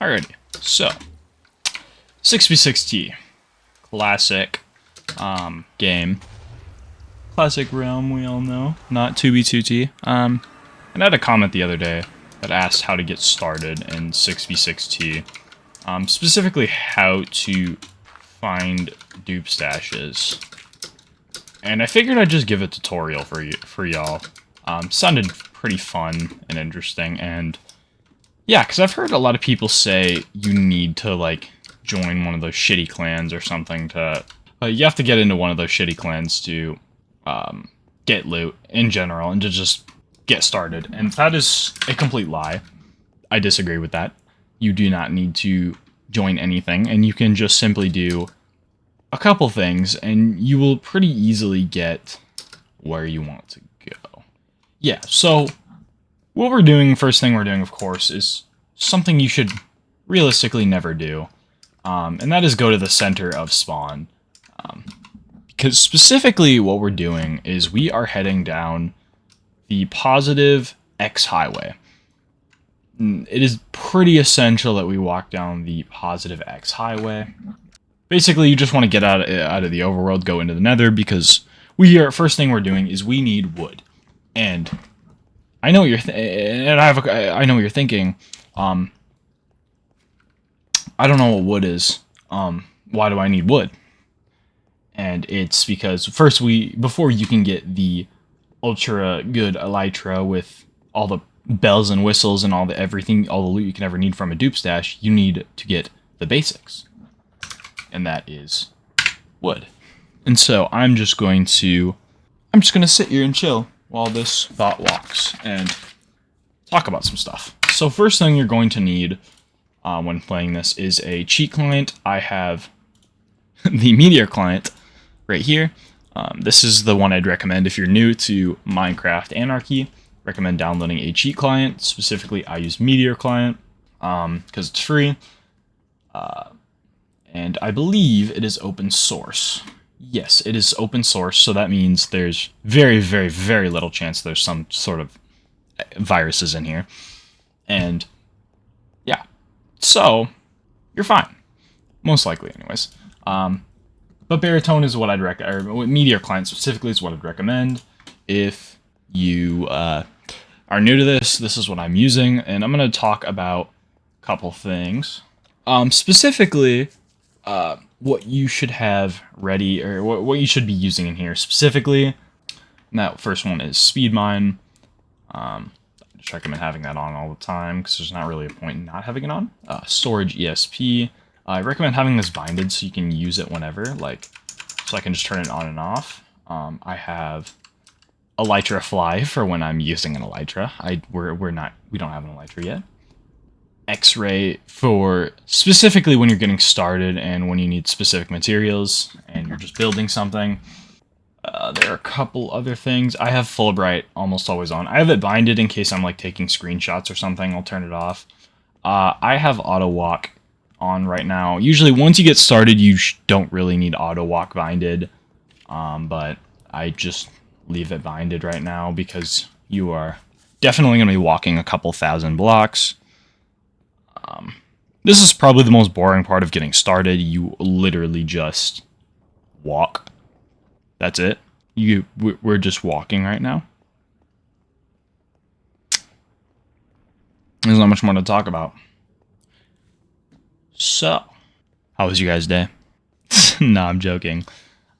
Alrighty, so 6v6T, classic game, classic realm. We all know, not 2v2T. And I had a comment the other day that asked how to get started in 6v6T, specifically how to find dupe stashes. And I figured I'd just give a tutorial for y'all. Sounded pretty fun and interesting, and yeah, because I've heard a lot of people say you need to, like, join one of those shitty clans or something to... you have to get into one of those shitty clans to get loot in general and to just get started. And that is a complete lie. I disagree with that. You do not need to join anything, and you can just simply do a couple things, and you will pretty easily get where you want to go. Yeah, so what we're doing, first thing we're doing, of course, is something you should realistically never do, and that is go to the center of spawn. Because specifically what we're doing is we are heading down the positive X highway. It is pretty essential that we walk down the positive X highway. Basically, you just want to get out of the overworld, go into the nether, because first thing we're doing is we need wood. And I know what you're I know what you're thinking. I don't know what wood is. Why do I need wood? And it's because first before you can get the ultra good elytra with all the bells and whistles and all the loot you can ever need from a dupe stash, you need to get the basics. And that is wood. And so I'm just going to sit here and chill while this bot walks and talk about some stuff. So first thing you're going to need when playing this is a cheat client. I have the Meteor client right here. This is the one I'd recommend if you're new to Minecraft Anarchy. Recommend downloading a cheat client. Specifically, I use Meteor client because it's free. And I believe it is open source. Yes, it is open source, so that means there's very, very, very little chance there's some sort of viruses in here. And yeah, so you're fine. Most likely, anyways. But Baritone is what I'd recommend, or Meteor client specifically is what I'd recommend. If you are new to this is what I'm using, and I'm going to talk about a couple things. Specifically, what you should have ready, or what you should be using in here specifically. And that first one is Speed Mine. I just recommend having that on all the time, because there's not really a point in not having it on. Storage ESP. I recommend having this binded so you can use it whenever, so I can just turn it on and off. I have Elytra Fly for when I'm using an Elytra. We don't have an Elytra yet. X-ray for specifically when you're getting started and when you need specific materials and you're just building something. There are a couple other things. I have Fulbright almost always on. I have it binded in case I'm taking screenshots or something. I'll turn it off. I have auto walk on right now. Usually once you get started, you don't really need auto walk binded, but I just leave it binded right now because you are definitely going to be walking a couple thousand blocks. This is probably the most boring part of getting started. You literally just walk. That's it. We're just walking right now. There's not much more to talk about. So, how was your guys' day? No, I'm joking.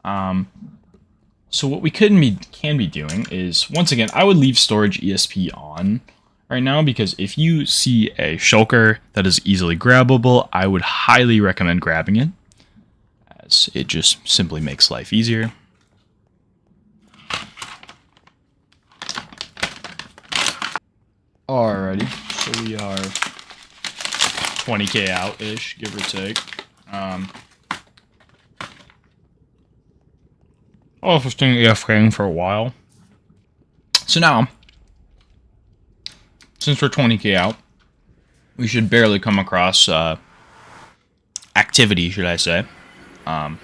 So what we can be doing is, once again, I would leave storage ESP on right now, because if you see a shulker that is easily grabbable, I would highly recommend grabbing it, as it just simply makes life easier. Alrighty, so we are 20k out-ish, give or take. I've been staying AFKing for a while. So now, since we're 20k out, we should barely come across activity, should I say. Oh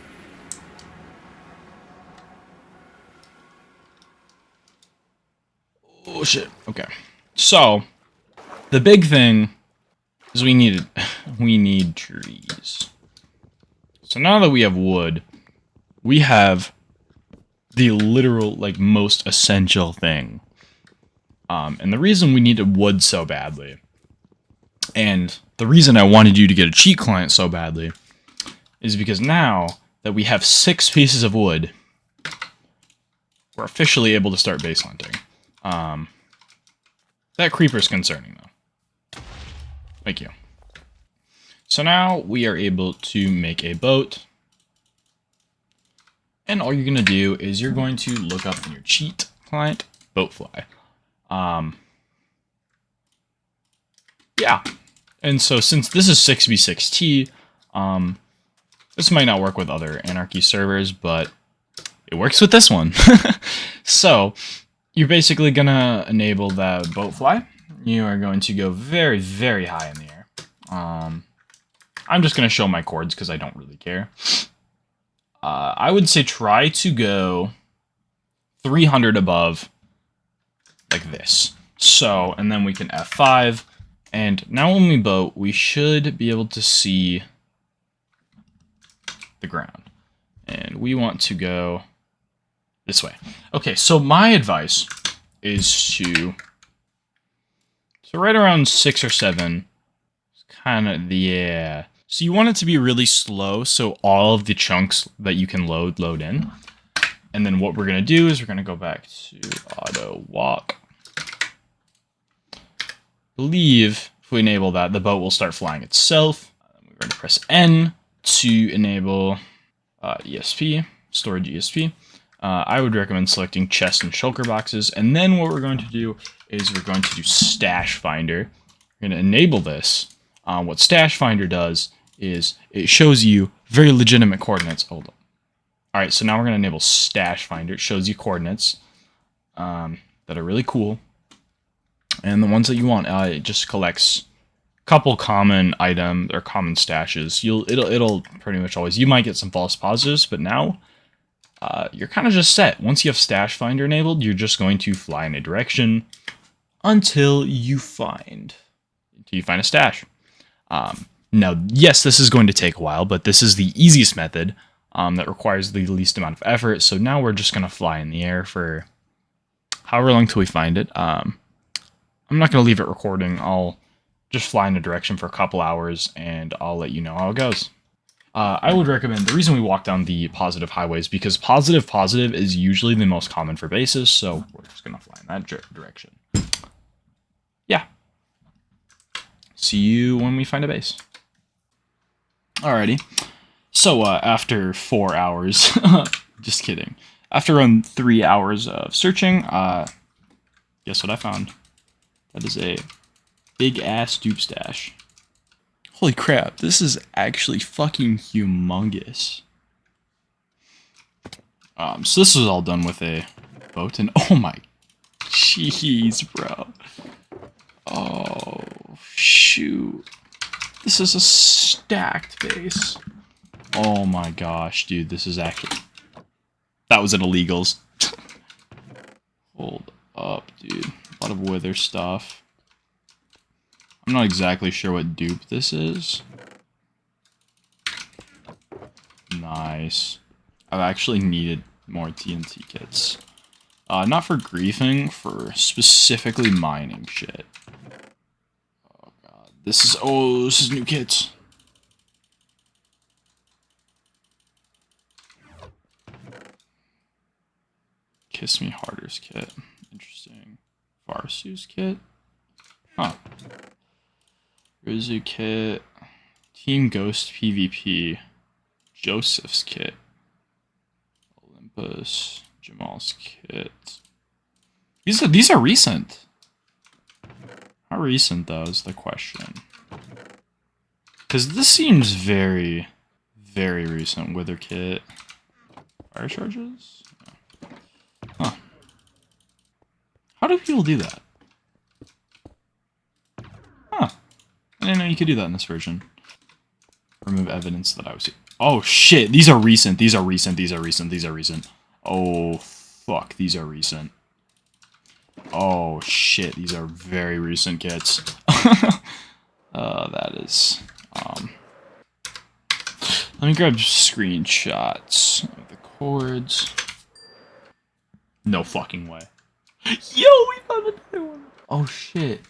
shit, okay. So, the big thing is we needed... we need trees. So now that we have wood, we have the literal, like, most essential thing. And the reason we needed wood so badly, and the reason I wanted you to get a cheat client so badly, is because now that we have 6 pieces of wood, we're officially able to start base hunting. That creeper's concerning, though. Thank you. So now we are able to make a boat. And all you're going to do is you're going to look up in your cheat client, boatfly. Yeah. And so since this is 6v6t, this might not work with other Anarchy servers, but it works with this one. So you're basically going to enable the boatfly. You are going to go very, very high in the air. I'm just going to show my chords because I don't really care. I would say try to go 300 above, like this. So, and then we can F5, and now when we boat, we should be able to see the ground. And we want to go this way. Okay, so my advice is to, so right around 6 or 7, kind of, yeah. So you want it to be really slow, so all of the chunks that you can load in. And then what we're going to do is we're going to go back to auto walk. Believe if we enable that, the boat will start flying itself. We're going to press N to enable ESP, storage ESP. I would recommend selecting chest and shulker boxes. And then what we're going to do is we're going to do stash finder. We're going to enable this. What stash finder does is it shows you very legitimate coordinates. Hold on. All right, so now we're going to enable stash finder. It shows you coordinates that are really cool. And the ones that you want, it just collects a couple common items or common stashes. It'll pretty much always, you might get some false positives, but now you're kind of just set. Once you have stash finder enabled, you're just going to fly in a direction until you find a stash. Now, yes, this is going to take a while, but this is the easiest method that requires the least amount of effort. So now we're just going to fly in the air for however long till we find it. I'm not going to leave it recording. I'll just fly in a direction for a couple hours, and I'll let you know how it goes. I would recommend, the reason we walk down the positive highways, because positive is usually the most common for bases, so we're just going to fly in that direction. Yeah. See you when we find a base. Alrighty. So, after 4 hours, just kidding. After around 3 hours of searching, guess what I found? That is a big-ass dupe stash. Holy crap, this is actually fucking humongous. So this is all done with a boat, and oh my, jeez, bro. Oh, shoot. This is a stacked base. Oh my gosh, dude, this is actually... That was an illegals. Hold up, dude. A lot of wither stuff. I'm not exactly sure what dupe this is. Nice. I've actually needed more TNT kits. Not for griefing, for specifically mining shit. Oh god. This is new kits. Kiss Me Harder's kit. Interesting. Varsu's kit? Huh. Rizu kit. Team Ghost PvP. Joseph's kit. Olympus. Jamal's kit. These are recent. How recent, though, is the question. Because this seems very, very recent. Wither kit. Fire charges? Huh. How do people do that? Huh. I didn't know you could do that in this version. Remove evidence that I was here. Oh shit, these are recent. These are recent. These are recent. These are recent. Oh fuck, these are recent. Oh shit, these are very recent kits. That is Let me grab screenshots of the chords. No fucking way. Yo, we found another one. Oh shit.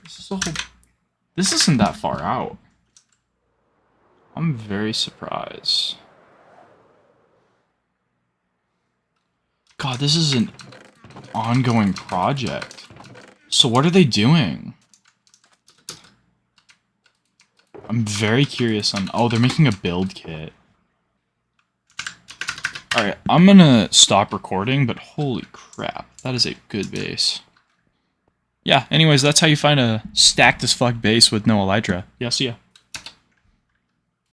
This isn't that far out. I'm very surprised. God, this is an ongoing project. So what are they doing? I'm very curious on... Oh, they're making a build kit. Alright, I'm gonna stop recording, but holy crap, that is a good bass. Yeah, anyways, that's how you find a stacked as fuck bass with no elytra. Yeah, see ya.